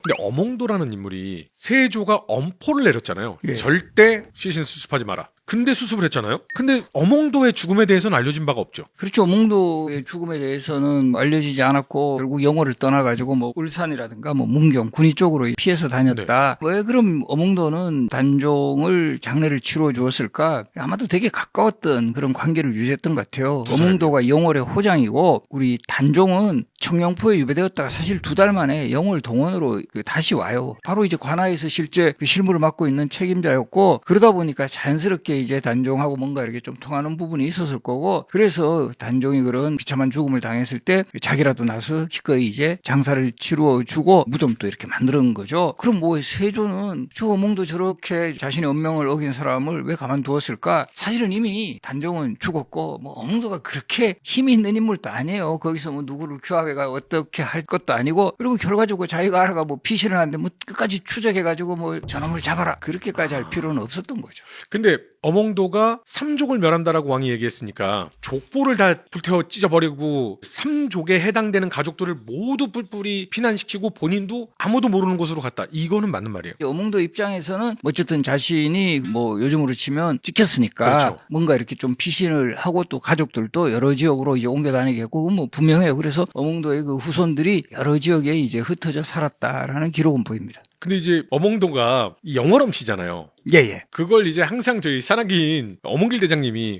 근데 어몽도라는 인물이 세조가 엄포를 내렸잖아요. 예. 절대 시신 수습하지 마라. 근데 수습을 했잖아요. 근데 어몽도의 죽음에 대해서는 알려진 바가 없죠. 그렇죠. 어몽도의 죽음에 대해서는 알려지지 않았고 결국 영호를 떠나가지고 뭐 울산이라든가 뭐 문경 군위 쪽으로 피해서 다녔다. 왜 그럼 어몽도는 단종을 장례를 치러 주었을까? 아마도 되게 가까웠던 그런 관계를 유지했던 것 같아요. 어몽도가 영월의 호장이고 우리 단종은 청영포에 유배되었다가 사실 2달 만에 영월 동원으로 다시 와요. 바로 이제 관아에서 실제 그 실무를 맡고 있는 책임자였고 그러다 보니까 자연스럽게 이제 단종하고 뭔가 이렇게 좀 통하는 부분이 있었을 거고 그래서 단종이 그런 비참한 죽음을 당했을 때 자기라도 나서 기꺼이 이제 장사를 치루어 주고 무덤도 이렇게 만드는 거죠. 그럼 뭐 세조는 저 어몽도 저렇게 자신의 운명을 어긴 사람을 왜 가만두었을까? 사실은 이미 단종은 죽었고 뭐 어몽도가 그렇게 힘이 있는 인물도 아니에요. 거기서 뭐 누구를 규합해가 어떻게 할 것도 아니고 그리고 결과적으로 자기가 알아가 뭐 피신을 하는데 뭐 끝까지 추적해가지고 뭐 저놈을 잡아라 그렇게까지 할 필요는 없었던 거죠. 근데 어몽도가 삼족을 멸한다라고 왕이 얘기했으니까 족보를 다 불태워 찢어버리고 삼족에 해당되는 가족들을 모두 뿔뿔이 피난시키고 본인도 아무도 모르는 곳으로 갔다. 이거는 맞는 말이에요. 어몽도 입장에서는 어쨌든 자신이 뭐 요즘으로 치면 찍혔으니까 그렇죠. 뭔가 이렇게 좀 피신을 하고 또 가족들도 여러 지역으로 이제 옮겨 다니게 했고 뭐 분명해요. 그래서 어몽도의 그 후손들이 여러 지역에 이제 흩어져 살았다라는 기록은 보입니다. 근데 이제 어몽도가 이 영월엄씨잖아요. 예예. 그걸 이제 항상 저희 산악인 어몽길 대장님이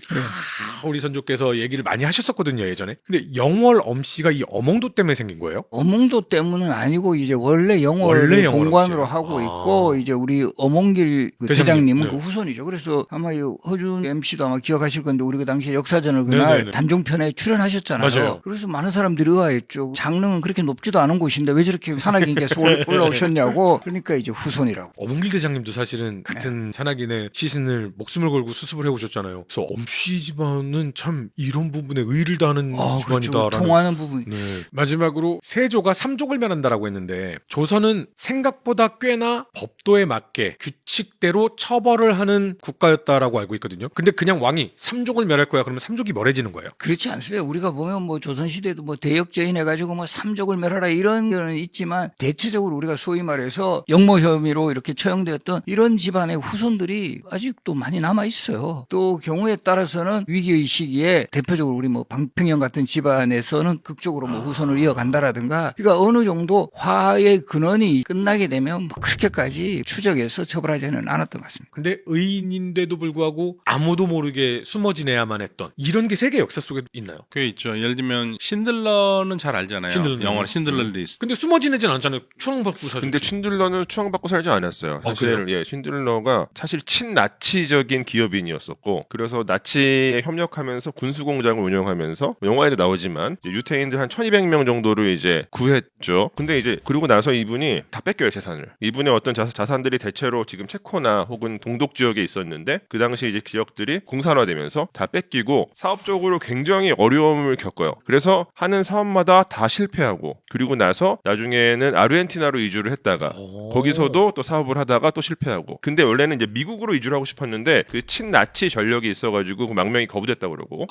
우리 선조께서 얘기를 많이 하셨었거든요, 예전에. 근데 영월엄씨가 이 어몽도 때문에 생긴 거예요? 어몽도 때문은 아니고 이제 원래 영월을 영월 본관으로 없어요. 하고 있고 이제 우리 어몽길 그 대장님, 대장님은 네. 그 후손이죠. 그래서 아마 이 허준 MC도 아마 기억하실 건데 우리가 당시에 역사전을 그날 네네네. 단종편에 출연하셨잖아요. 맞아요. 그래서 많은 사람들이 의아했죠. 장릉은 그렇게 높지도 않은 곳인데 왜 저렇게 산악인께서 올라오셨냐고. 그러니까 이제 후손이라고. 어몽길 대장님도 사실은 같은 산악인의 시신을 목숨을 걸고 수습을 해오셨잖아요. 그래서 엄씨 집안은 참 이런 부분에 의의를 다하는 그렇죠. 집안이다라는. 통하는 부분. 네. 마지막으로 세조가 삼족을 멸한다라고 했는데 조선은 생각보다 꽤나 법도에 맞게 규칙대로 처벌을 하는 국가였다라고 알고 있거든요. 근데 그냥 왕이 삼족을 멸할 거야 그러면 삼족이 멸해지는 거예요. 그렇지 않습니다. 우리가 보면 뭐 조선시대도 뭐 대역죄인 해가지고 뭐 삼족을 멸하라 이런 거는 있지만 대체적으로 우리가 소위 말해서 역모 혐의로 이렇게 처형되었던 이런 집안의 후손들이 아직도 많이 남아 있어요. 또 경우에 따라서는 위기의 시기에 대표적으로 우리 뭐 방평영 같은 집안에서는 극적으로 뭐 후손을 이어간다라든가 그러니까 어느 정도 화의 근원이 끝나게 되면 뭐 그렇게까지 추적해서 처벌하지는 않았던 것 같습니다. 근데 의인인데도 불구하고 아무도 모르게 숨어 지내야만 했던 이런 게 세계 역사 속에 있나요? 꽤 있죠. 예를 들면 신들러는 잘 알잖아요. 신들러. 영어로 신들러 리스트. 근데 숨어 지내진 않잖아요. 추앙받고 사실. 근데 신들러는 추앙받고 살지 않았어요. 사실 그래요? 예, 신들러가 사실 친나치적인 기업인이었었고 그래서 나치에 협력하면서 군수공장을 운영하면서 영화에도 나오지만 이제 유태인들 한 1200명 정도를 이제 구했죠. 근데 이제 그리고 나서 이분이 다 뺏겨요, 재산을. 이분의 어떤 자산들이 대체로 지금 체코나 혹은 동독 지역에 있었는데 그 당시 이제 지역들이 공산화되면서 다 뺏기고 사업적으로 굉장히 어려움을 겪어요. 그래서 하는 사업마다 다 실패하고 그리고 나서 나중에는 아르헨티나로 이주를 했다가 거기서도 또 사업을 하다가 또 실패하고. 근데 원래는 이제 미국으로 이주를 하고 싶었는데 그 친나치 전력이 있어가지고 그 망명이 거부됐다고 그러고.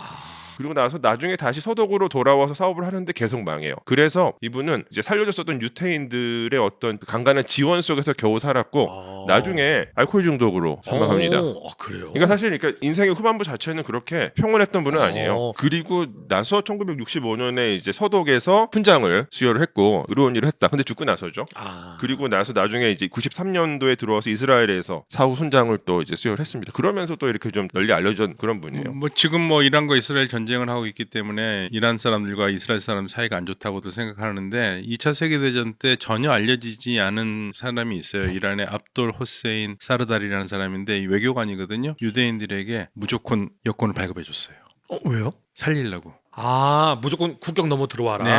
그리고 나서 나중에 다시 서독으로 돌아와서 사업을 하는데 계속 망해요. 그래서 이분은 이제 살려줬었던 유태인들의 어떤 그 간간한 지원 속에서 겨우 살았고 나중에 알코올 중독으로 사망합니다. 그래요? 그러니까 사실 그러니까 인생의 후반부 자체는 그렇게 평온했던 분은 아니에요. 그리고 나서 1965년에 이제 서독에서 훈장을 수여를 했고 의로운 일을 했다. 근데 죽고 나서죠. 그리고 나서 나중에 이제 93년도에 들어와서 이스라엘에서 사후 훈장을 또 이제 수여를 했습니다. 그러면서 또 이렇게 좀 널리 알려진 그런 분이에요. 뭐 지금 뭐 이란과 이스라엘 전쟁을 하고 있기 때문에 이란 사람들과 이스라엘 사람 사이가 안 좋다고도 생각하는데 2차 세계대전 때 전혀 알려지지 않은 사람이 있어요. 이란의 압돌 호세인 사르다리라는 사람인데 이 외교관이거든요. 유대인들에게 무조건 여권을 발급해줬어요. 왜요? 살리려고. 무조건 국경 넘어 들어와라. 네.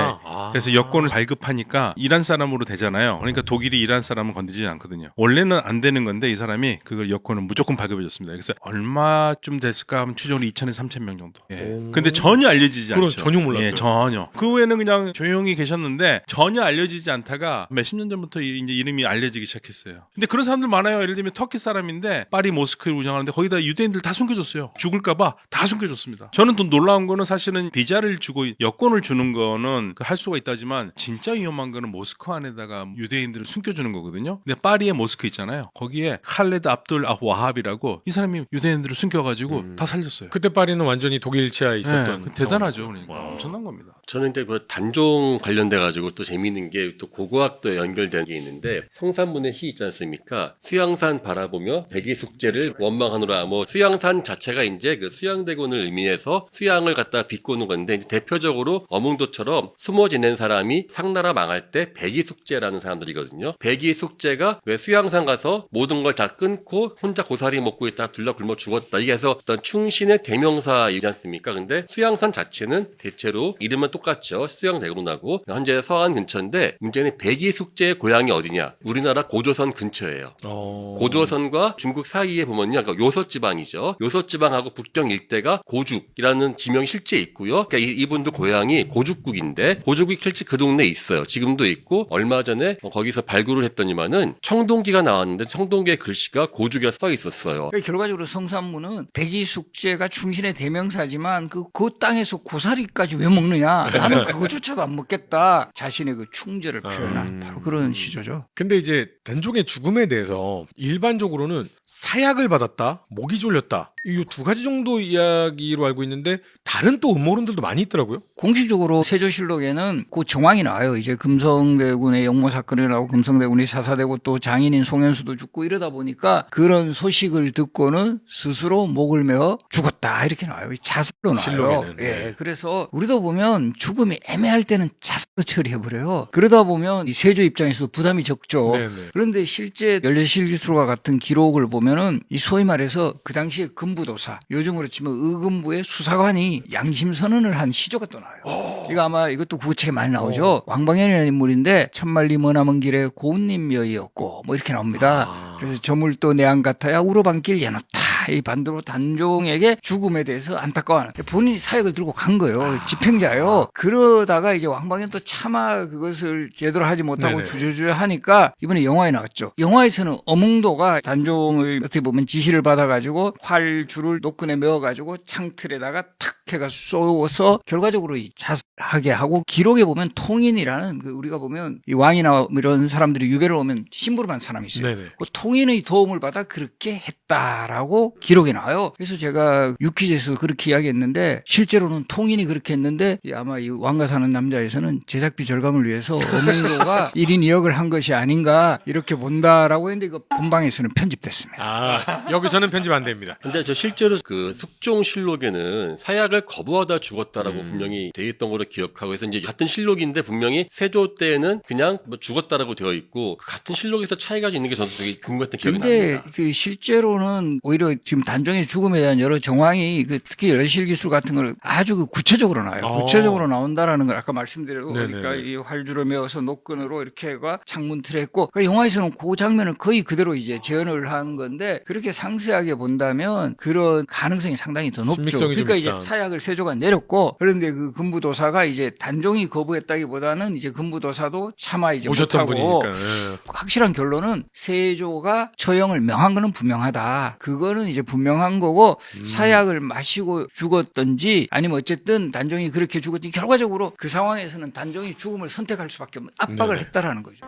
그래서 여권을 발급하니까 이란 사람으로 되잖아요. 그러니까 독일이 이란 사람은 건드리지 않거든요. 원래는 안 되는 건데 이 사람이 그걸 여권을 무조건 발급해줬습니다. 그래서 얼마쯤 됐을까 하면 추정으로 2,000에서 3,000명 정도. 예. 근데 전혀 알려지지 그건 않죠. 전혀 몰랐어요. 예, 전혀. 그 후에는 그냥 조용히 계셨는데 전혀 알려지지 않다가 몇십 년 전부터 이제 이름이 알려지기 시작했어요. 근데 그런 사람들 많아요. 예를 들면 터키 사람인데 파리 모스크를 운영하는데 거기다 유대인들 다 숨겨줬어요. 죽을까봐 다 숨겨줬습니다. 저는 또 놀라운 거는 사실은 비자를 주고 여권을 주는 거는 할 수가 있다지만 진짜 위험한 거는 모스크 안에다가 유대인들을 숨겨주는 거거든요. 근데 파리에 모스크 있잖아요. 거기에 칼레드 압둘 와합이라고 이 사람이 유대인들을 숨겨가지고 다 살렸어요. 그때 파리는 완전히 독일 치하에 있었던 네, 대단하죠. 상황이죠. 그러니까 엄청난 겁니다. 저는 근데 그 단종 관련돼 가지고 또 재미있는 게 또 고고학도 연결된 게 있는데 성산문의 시 있지 않습니까? 수양산 바라보며 대기 숙제를 원망하노라. 뭐 수양산 자체가 이제 그 수양대군을 의미해서 수양을 갖다 비꼬는 건데 이제 대표적으로 어몽도처럼 숨어 지낸 사람이 상나라 망할 때 백이숙제라는 사람들이거든요. 백이숙제가 왜 수양산 가서 모든 걸 다 끊고 혼자 고사리 먹고 있다 둘러 굶어 죽었다. 이게 해서 어떤 충신의 대명사이지 않습니까? 근데 수양산 자체는 대체로 이름은 똑같죠. 수양대군하고 현재 서안 근처인데 문제는 백이숙제의 고향이 어디냐? 우리나라 고조선 근처예요. 고조선과 중국 사이에 보면요, 그러니까 요서지방이죠. 요서지방하고 북경 일대가 고죽이라는 지명이 실제 있고요. 그러니까 이분도 고향이 고죽국인데 고죽이 실제 그 동네에 있어요. 지금도 있고 얼마 전에 거기서 발굴을 했더니만은 청동기가 나왔는데 청동기의 글씨가 고죽이라 써 있었어요. 그러니까 결과적으로 성산문은 백이숙제가 충신의 대명사지만 그 땅에서 고사리까지 왜 먹느냐? 나는 그거조차도 안 먹겠다. 자신의 그 충절을 표현한 바로 그런 시조죠. 근데 이제 단종의 죽음에 대해서 일반적으로는 사약을 받았다, 목이 졸렸다, 이 두 가지 정도 이야기로 알고 있는데 다른 또 음모론들도 많이 있더라고요. 공식적으로 세조실록에는 그 정황이 나와요. 이제 금성대군의 역모 사건이 나오고 금성대군이 사사되고 또 장인인 송현수도 죽고 이러다 보니까 그런 소식을 듣고는 스스로 목을 메어 죽었다 이렇게 나와요. 자살로 나와요. 실록에는. 예, 그래서 우리도 보면 죽음이 애매할 때는 자살로 처리해버려요. 그러다 보면 이 세조 입장에서도 부담이 적죠. 네네. 그런데 실제 연례실기술과 같은 기록을 보면은 이 소위 말해서 그 당시에 금부도사, 요즘으로 치면 의금부의 수사관이 양심 선언을 한 시조가 또 나와요. 이거 아마 이것도 국어책에 많이 나오죠. 왕방현이라는 인물인데 천만리 머나먼 길에 고운님 여이였고 뭐 이렇게 나옵니다. 그래서 저물도 내안 같아야 우로반길 여놓다. 이 반대로 단종에게 죽음에 대해서 안타까워하는 본인이 사역을 들고 간 거예요. 집행자요. 그러다가 이제 왕방현 또 차마 그것을 제대로 하지 못하고 네네. 주저주저 하니까 이번에 영화에 나왔죠. 영화에서는 어몽도가 단종을 어떻게 보면 지시를 받아가지고 활줄을 노끈에 메어가지고 창틀에다가 탁 해가 쏘서 결과적으로 이 자살하게 하고 기록에 보면 통인이라는 그 우리가 보면 이 왕이나 이런 사람들이 유배를 오면 심부름 한 사람이 있어요. 네네. 그 통인의 도움을 받아 그렇게 했다라고 기록이 나와요. 그래서 제가 유퀴즈에서 그렇게 이야기했는데 실제로는 통인이 그렇게 했는데 아마 이 왕가 사는 남자에서는 제작비 절감을 위해서 어몽도가 1인 2역을 한 것이 아닌가 이렇게 본다라고 했는데 이거 본방에서는 편집됐습니다. 아, 여기서는 편집 안 됩니다. 근데 저 실제로 그 숙종실록에는 사약을 거부하다 죽었다라고 분명히 돼 있던 걸로 기억하고 해서 이제 같은 실록인데 분명히 세조 때는 그냥 뭐 죽었다라고 되어 있고 그 같은 실록에서 차이가 있는 게 저도 되게 궁금했던 기억이 근데 납니다. 그 실제로는 오히려 지금 단종의 죽음에 대한 여러 정황이 그 특히 열실기술 같은 걸 아주 그 구체적으로 나와요. 구체적으로 나온다라는 걸 아까 말씀드렸고 그러니까 이 활주로 메어서 노끈으로 이렇게가 창문 틀에 했고 그러니까 영화에서는 그 장면을 거의 그대로 이제 재현을 한 건데 그렇게 상세하게 본다면 그런 가능성이 상당히 더 높죠. 신빙성이 좀 그러니까 이제 있다. 사약을 세조가 내렸고 그런데 그 금부도사가 이제 단종이 거부했다기보다는 이제 금부도사도 차마 이제 오셨던 못하고 분이니까. 예. 확실한 결론은 세조가 처형을 명한 거는 분명하다. 그거는 이제 분명한 거고 사약을 마시고 죽었던지 아니면 어쨌든 단종이 그렇게 죽었든지 결과적으로 그 상황에서는 단종이 죽음을 선택할 수밖에 없는 압박을 네네. 했다라는 거죠.